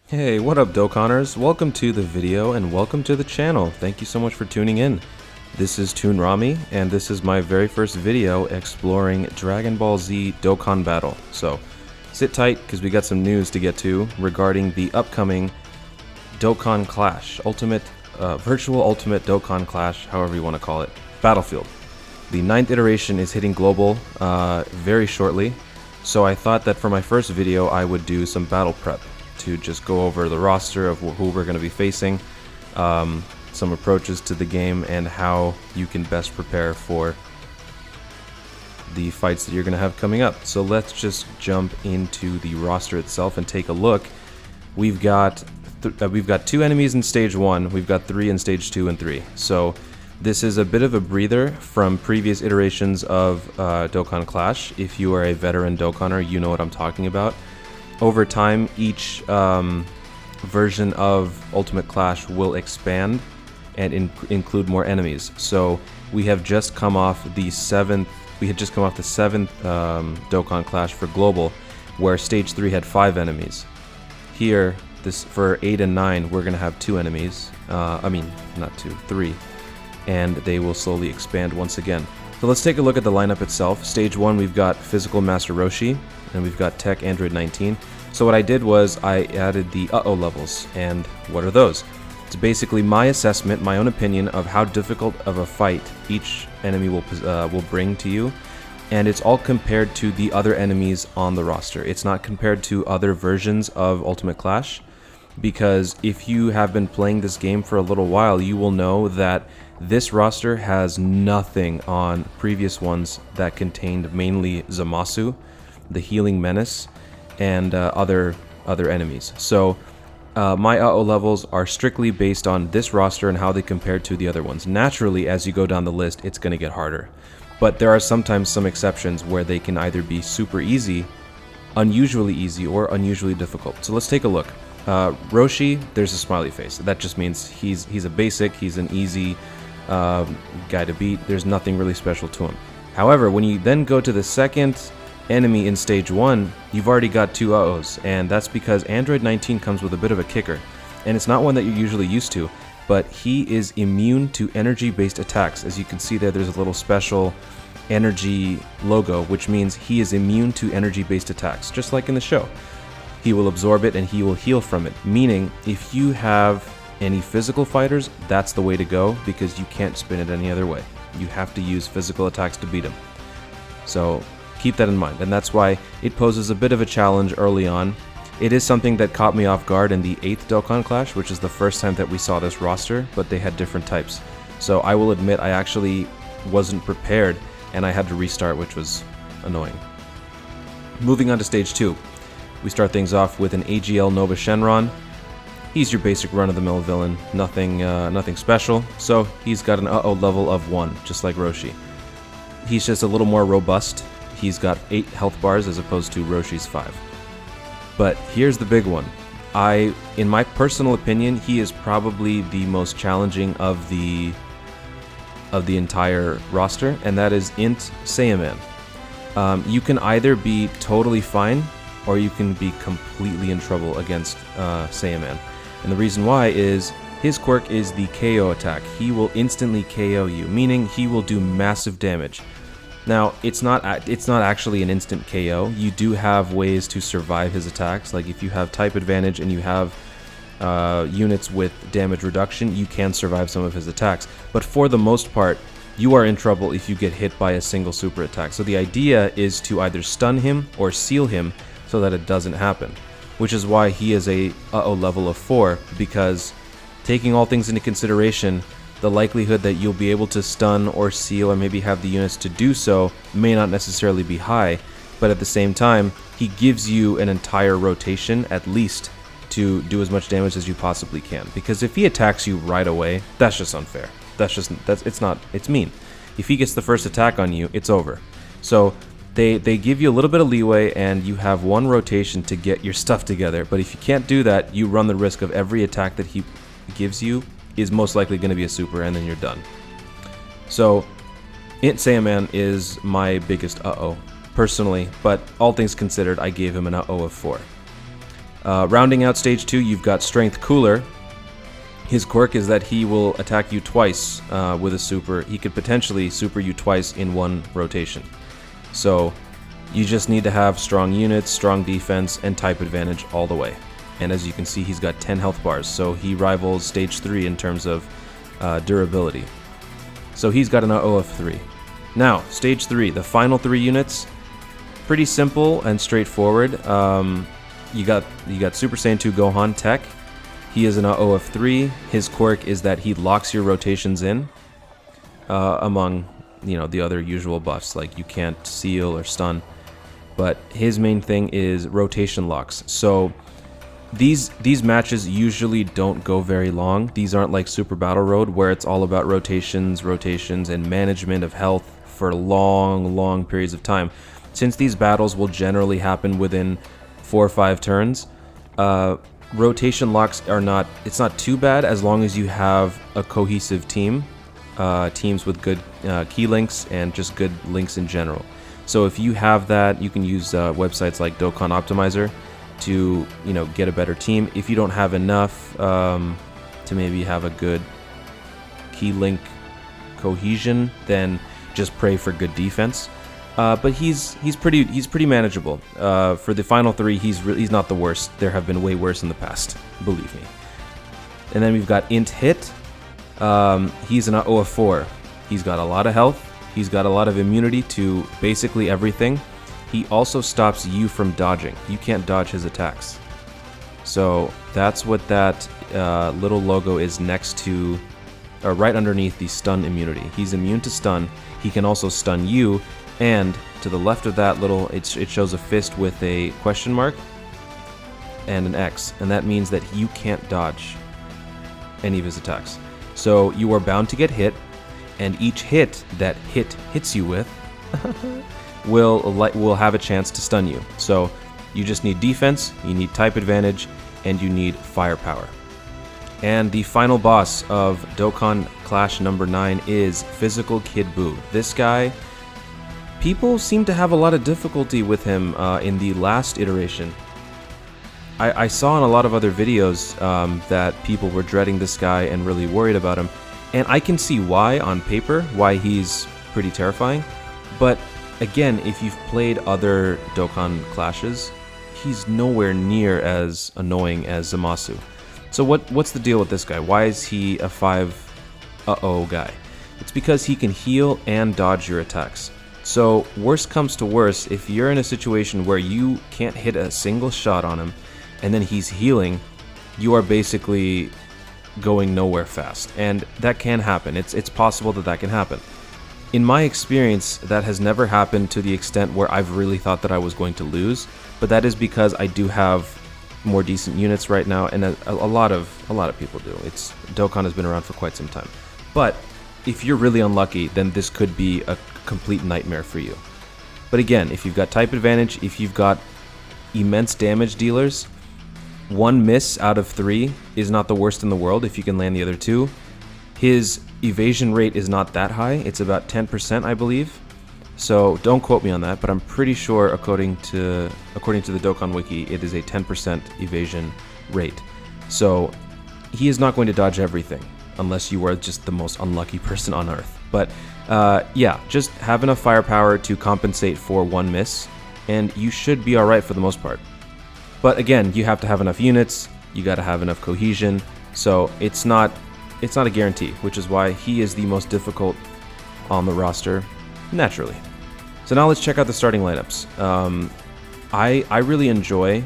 Hey, what up Dokkanners? Welcome to the video and welcome to the channel. Thank you so much for tuning in. This is Toon Rami and this is my very first video exploring Dragon Ball Z Dokkan Battle. So sit tight because we got some news to get to regarding the upcoming Dokkan Clash, Virtual Ultimate Dokkan Clash, however you want to call it, Battlefield. The 9th iteration is hitting global very shortly, so I thought that for my first video I would do some battle prep to just go over the roster of who we're going to be facing, some approaches to the game, and how you can best prepare for the fights that you're going to have coming up. So let's just jump into the roster itself and take a look. We've got 2 enemies in stage 1, we've got 3 in stage 2 and 3. So this is a bit of a breather from previous iterations of Dokkan Clash. If you are a veteran Dokkaner, you know what I'm talking about. Over time, each version of Ultimate Clash will expand and include more enemies. So we have just come off the 7th. We had just come off the 7th Dokkan Clash for global, where stage 3 had 5 enemies. Here, for 8 and 9, we're gonna have 2 enemies. I mean, not 2, 3, and they will slowly expand once again. So let's take a look at the lineup itself. Stage 1, we've got Physical Master Roshi, and we've got Tech Android 19. So what I did was I added the uh-oh levels, and what are those? It's basically my assessment, my own opinion of how difficult of a fight each enemy will bring to you, and it's all compared to the other enemies on the roster. It's not compared to other versions of Ultimate Clash, because if you have been playing this game for a little while, you will know that this roster has nothing on previous ones that contained mainly Zamasu, the Healing Menace, and other enemies. So my uh-oh levels are strictly based on this roster and how they compare to the other ones. Naturally, as you go down the list, it's going to get harder. But there are sometimes some exceptions where they can either be super easy, unusually easy, or unusually difficult. So let's take a look. Roshi, there's a smiley face. That just means he's a basic, he's an easy guy to beat. There's nothing really special to him. However, when you then go to the second enemy in stage 1, you've already got 2 uh-ohs, and that's because Android 19 comes with a bit of a kicker, and it's not one that you're usually used to, but he is immune to energy-based attacks. As you can see there's a little special energy logo, which means he is immune to energy-based attacks, just like in the show. He will absorb it and he will heal from it, meaning if you have any physical fighters, that's the way to go, because you can't spin it any other way. You have to use physical attacks to beat him. So keep that in mind, and that's why it poses a bit of a challenge early on. It is something that caught me off guard in the 8th Dokkan Clash, which is the first time that we saw this roster, but they had different types. So I will admit I actually wasn't prepared, and I had to restart, which was annoying. Moving on to stage 2. We start things off with an AGL Nova Shenron. He's your basic run-of-the-mill villain, nothing special, so he's got an uh-oh level of 1, just like Roshi. He's just a little more robust. He's got 8 health bars as opposed to Roshi's 5. But here's the big one. In my personal opinion, he is probably the most challenging of the entire roster, and that is Int Saiyaman. You can either be totally fine, or you can be completely in trouble against Saiyaman. And the reason why is his quirk is the KO attack. He will instantly KO you, meaning he will do massive damage. Now, it's not actually an instant KO. You do have ways to survive his attacks. Like if you have type advantage and you have units with damage reduction, you can survive some of his attacks. But for the most part, you are in trouble if you get hit by a single super attack. So the idea is to either stun him or seal him so that it doesn't happen, which is why he is a uh-oh level of 4, because taking all things into consideration, the likelihood that you'll be able to stun or seal or maybe have the units to do so may not necessarily be high, but at the same time, he gives you an entire rotation at least to do as much damage as you possibly can. Because if he attacks you right away, that's just unfair. It's mean. If he gets the first attack on you, it's over. So they give you a little bit of leeway and you have 1 rotation to get your stuff together, but if you can't do that, you run the risk of every attack that he gives you is most likely going to be a super, and then you're done. So Int Saiyaman is my biggest uh-oh, personally, but all things considered, I gave him an uh-oh of 4. Rounding out stage 2, you've got Strength Cooler. His quirk is that he will attack you twice with a super. He could potentially super you twice in one rotation. So you just need to have strong units, strong defense, and type advantage all the way. And as you can see, he's got 10 health bars, so he rivals stage 3 in terms of durability. So he's got an AO of 3. Now, stage 3, the final 3 units, pretty simple and straightforward. You got Super Saiyan 2 Gohan Tech. He is an AO of 3. His quirk is that he locks your rotations in among the other usual buffs, like you can't seal or stun. But his main thing is rotation locks. So these matches usually don't go very long. These aren't like Super Battle Road where it's all about rotations, and management of health for long periods of time. Since these battles will generally happen within 4 or 5 turns, rotation locks it's not too bad as long as you have a cohesive team, teams with good key links and just good links in general. So if you have that, you can use websites like Dokkan Optimizer to get a better team. If you don't have enough to maybe have a good key link cohesion, then just pray for good defense. But he's pretty manageable. For the final 3, he's not the worst. There have been way worse in the past, believe me. And then we've got Int Hit. He's an AO of 4. He's got a lot of health. He's got a lot of immunity to basically everything. He also stops you from dodging. You can't dodge his attacks. So that's what that little logo is next to, or right underneath the stun immunity. He's immune to stun. He can also stun you. And to the left of that it shows a fist with a question mark and an X. And that means that you can't dodge any of his attacks. So you are bound to get hit. And each hit that hits you with will have a chance to stun you. So you just need defense, you need type advantage, and you need firepower. And the final boss of Dokkan Clash number 9 is Physical Kid Buu. This guy, people seem to have a lot of difficulty with him in the last iteration. I saw in a lot of other videos that people were dreading this guy and really worried about him. And I can see why on paper, why he's pretty terrifying. But again, if you've played other Dokkan Clashes, he's nowhere near as annoying as Zamasu. So what's the deal with this guy? Why is he a 5 uh-oh guy? It's because he can heal and dodge your attacks. So worst comes to worst, if you're in a situation where you can't hit a single shot on him and then he's healing, you are basically going nowhere fast. And that can happen. It's possible that can happen. In my experience, that has never happened to the extent where I've really thought that I was going to lose, but that is because I do have more decent units right now, and a lot of people do. Dokkan has been around for quite some time. But if you're really unlucky, then this could be a complete nightmare for you. But again, if you've got type advantage, if you've got immense damage dealers, 1 miss out of 3 is not the worst in the world if you can land the other 2. His evasion rate is not that high. It's about 10%, I believe. So don't quote me on that, but I'm pretty sure according to the Dokkan Wiki, it is a 10% evasion rate. So he is not going to dodge everything unless you are just the most unlucky person on Earth. But yeah, just have enough firepower to compensate for 1 miss, and you should be alright for the most part. But again, you have to have enough units, you gotta have enough cohesion, so it's not a guarantee, which is why he is the most difficult on the roster, naturally. So now let's check out the starting lineups. I really enjoy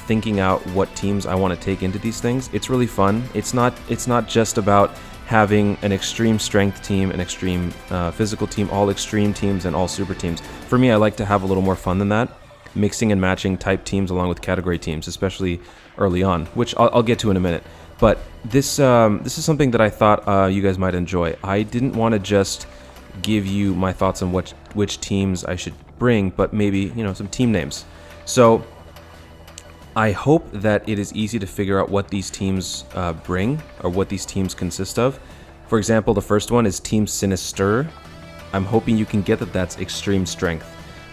thinking out what teams I want to take into these things. It's really fun. It's not just about having an extreme strength team, an extreme physical team, all extreme teams, and all super teams. For me, I like to have a little more fun than that, mixing and matching type teams along with category teams, especially early on, which I'll get to in a minute. But this is something that I thought you guys might enjoy. I didn't want to just give you my thoughts on which teams I should bring, but maybe some team names. So I hope that it is easy to figure out what these teams bring, or what these teams consist of. For example, the first one is Team Sinister. I'm hoping you can get that that's extreme strength.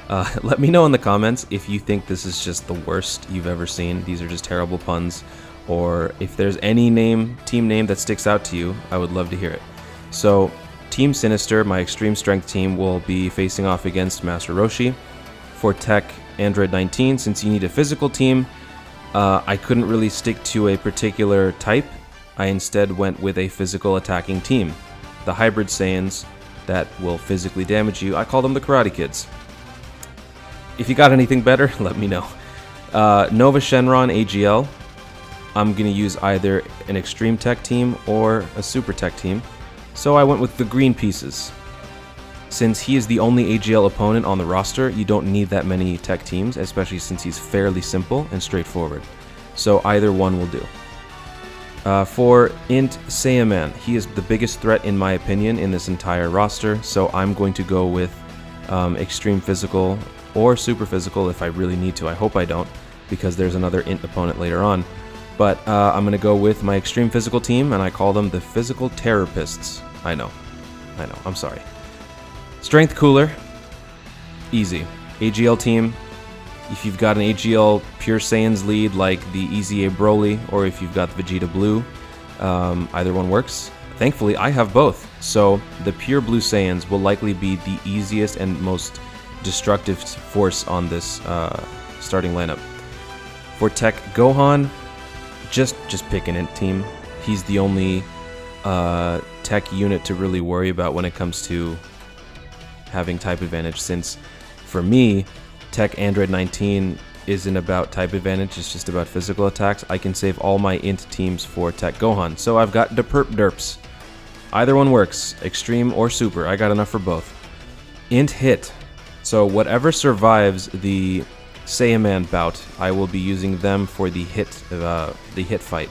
Let me know in the comments if you think this is just the worst you've ever seen. These are just terrible puns. Or if there's any team name that sticks out to you, I would love to hear it. So, Team Sinister, my extreme strength team, will be facing off against Master Roshi. For Tech, Android 19, since you need a physical team, I couldn't really stick to a particular type. I instead went with a physical attacking team. The hybrid Saiyans that will physically damage you, I call them the Karate Kids. If you got anything better, let me know. Nova Shenron AGL, I'm going to use either an extreme tech team or a super tech team. So I went with the green pieces. Since he is the only AGL opponent on the roster, you don't need that many tech teams, especially since he's fairly simple and straightforward. So either one will do. For Int Saiyaman, he is the biggest threat in my opinion in this entire roster, so I'm going to go with extreme physical or super physical if I really need to. I hope I don't, because there's another Int opponent later on. But I'm going to go with my extreme physical team, and I call them the Physical Terrorists. I know, I'm sorry. Strength Cooler, easy. AGL team, if you've got an AGL Pure Saiyans lead like the Easy A Broly, or if you've got the Vegeta Blue, either one works. Thankfully, I have both, so the Pure Blue Saiyans will likely be the easiest and most destructive force on this starting lineup. For Tech Gohan, just pick an Int team. He's the only tech unit to really worry about when it comes to having type advantage, since for me, Tech Android 19 isn't about type advantage, it's just about physical attacks. I can save all my Int teams for Tech Gohan. So I've got Derp Derps. Either one works, extreme or super. I got enough for both. Int Hit. So whatever survives the Saiyaman bout, I will be using them for the hit fight.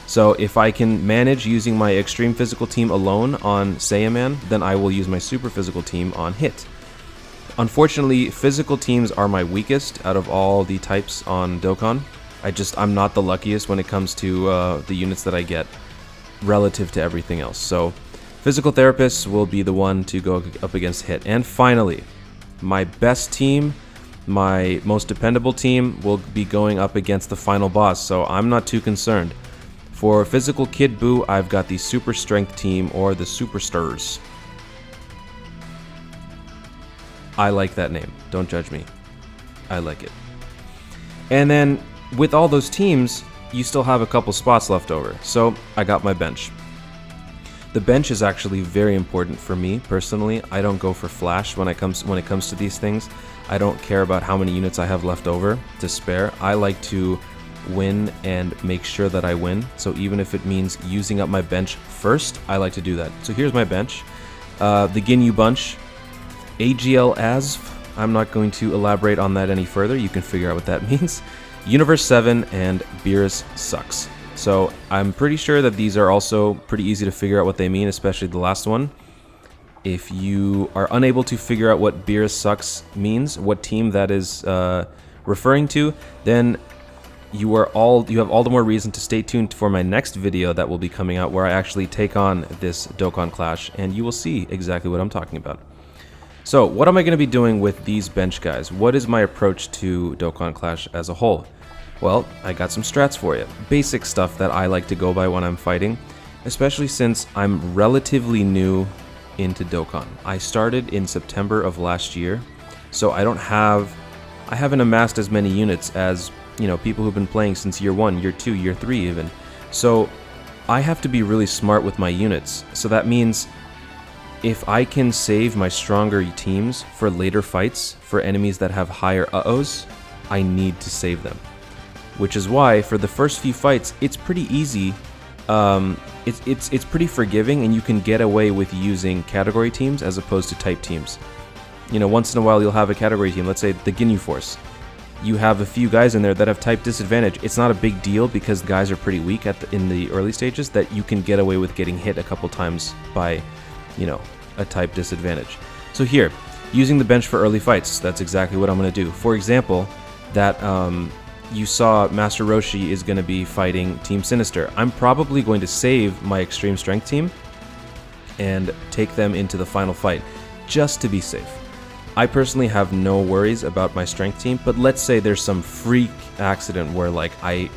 So if I can manage using my extreme physical team alone on Saiyaman, then I will use my super physical team on Hit. Unfortunately, physical teams are my weakest out of all the types on Dokkan. I'm not the luckiest when it comes to the units that I get relative to everything else. So physical therapists will be the one to go up against Hit. And finally, my best team, my most dependable team, will be going up against the final boss, so I'm not too concerned. For Physical Kid Buu, I've got the Super Strength team, or the Superstars. I like that name. Don't judge me. I like it. And then, with all those teams, you still have a couple spots left over. So, I got my bench. The bench is actually very important for me, personally. I don't go for flash when it comes to these things. I don't care about how many units I have left over to spare. I like to win and make sure that I win. So even if it means using up my bench first, I like to do that. So here's my bench. The Ginyu Bunch, AGL ASV. I'm not going to elaborate on that any further. You can figure out what that means. Universe 7 and Beerus Sucks. So I'm pretty sure that these are also pretty easy to figure out what they mean, especially the last one. If you are unable to figure out what Beerus Sucks means, what team that is referring to, then you have all the more reason to stay tuned for my next video that will be coming out, where I actually take on this Dokkan Clash, and you will see exactly what I'm talking about. So what am I going to be doing with these bench guys? What is my approach to Dokkan Clash as a whole? Well, I got some strats for you. Basic stuff that I like to go by when I'm fighting, especially since I'm relatively new into Dokkan. I started in September of last year, so I haven't amassed as many units as, people who've been playing since year 1, year 2, year 3 even. So I have to be really smart with my units. So that means if I can save my stronger teams for later fights, for enemies that have higher uh-ohs, I need to save them. Which is why, for the first few fights, it's pretty easy. It's pretty forgiving, and you can get away with using category teams as opposed to type teams. Once in a while you'll have a category team, let's say the Ginyu Force. You have a few guys in there that have type disadvantage. It's not a big deal because guys are pretty weak in the early stages, that you can get away with getting hit a couple times by, a type disadvantage. So here, using the bench for early fights, that's exactly what I'm going to do. For example, that you saw Master Roshi is going to be fighting Team Sinister. I'm probably going to save my extreme strength team and take them into the final fight, just to be safe. I personally have no worries about my strength team, but let's say there's some freak accident where like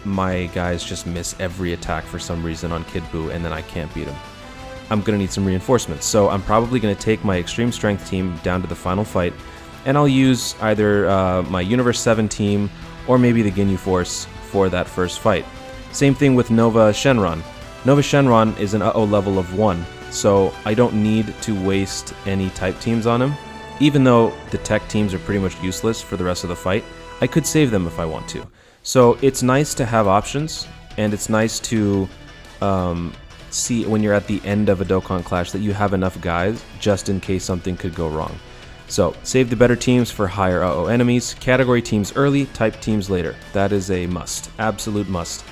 my guys just miss every attack for some reason on Kid Buu and then I can't beat him. I'm going to need some reinforcements, so I'm probably going to take my extreme strength team down to the final fight, and I'll use either my Universe 7 team or maybe the Ginyu Force for that first fight. Same thing with Nova Shenron. Nova Shenron is an uh-oh level of 1, so I don't need to waste any type teams on him. Even though the tech teams are pretty much useless for the rest of the fight, I could save them if I want to. So it's nice to have options, and it's nice to see when you're at the end of a Dokkan Clash that you have enough guys just in case something could go wrong. So save the better teams for higher uh-oh enemies, category teams early, type teams later. That is a must, absolute must.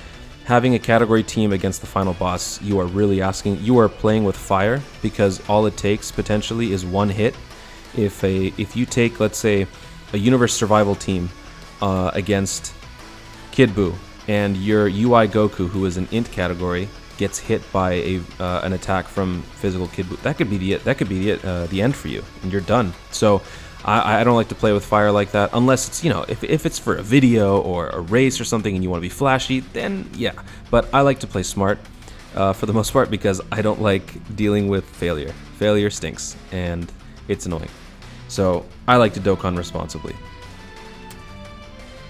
Having a category team against the final boss, you are really asking, you are playing with fire, because all it takes potentially is one hit. If you take, let's say, a Universe Survival team against Kid Buu, and your UI Goku, who is an int category, gets hit by an attack from physical Kid Buu, that could be the end for you, and you're done. So I don't like to play with fire like that, unless it's, you know, if it's for a video or a race or something and you want to be flashy, then yeah. But I like to play smart for the most part, because I don't like dealing with failure. Failure stinks, and it's annoying. So I like to Dokkan responsibly.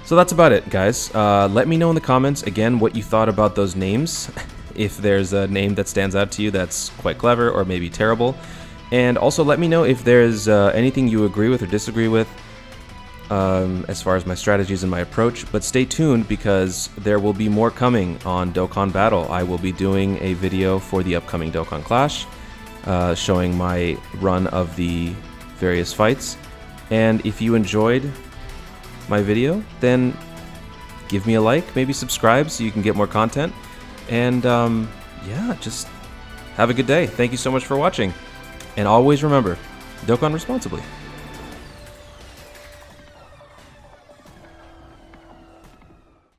So that's about it, guys. Let me know in the comments, again, what you thought about those names. If there's a name that stands out to you that's quite clever or maybe terrible. And also let me know if there's anything you agree with or disagree with as far as my strategies and my approach. But stay tuned, because there will be more coming on Dokkan Battle. I will be doing a video for the upcoming Dokkan Clash, showing my run of the various fights. And if you enjoyed my video, then give me a like, maybe subscribe so you can get more content. And yeah, just have a good day. Thank you so much for watching. And always remember, Dokkan responsibly.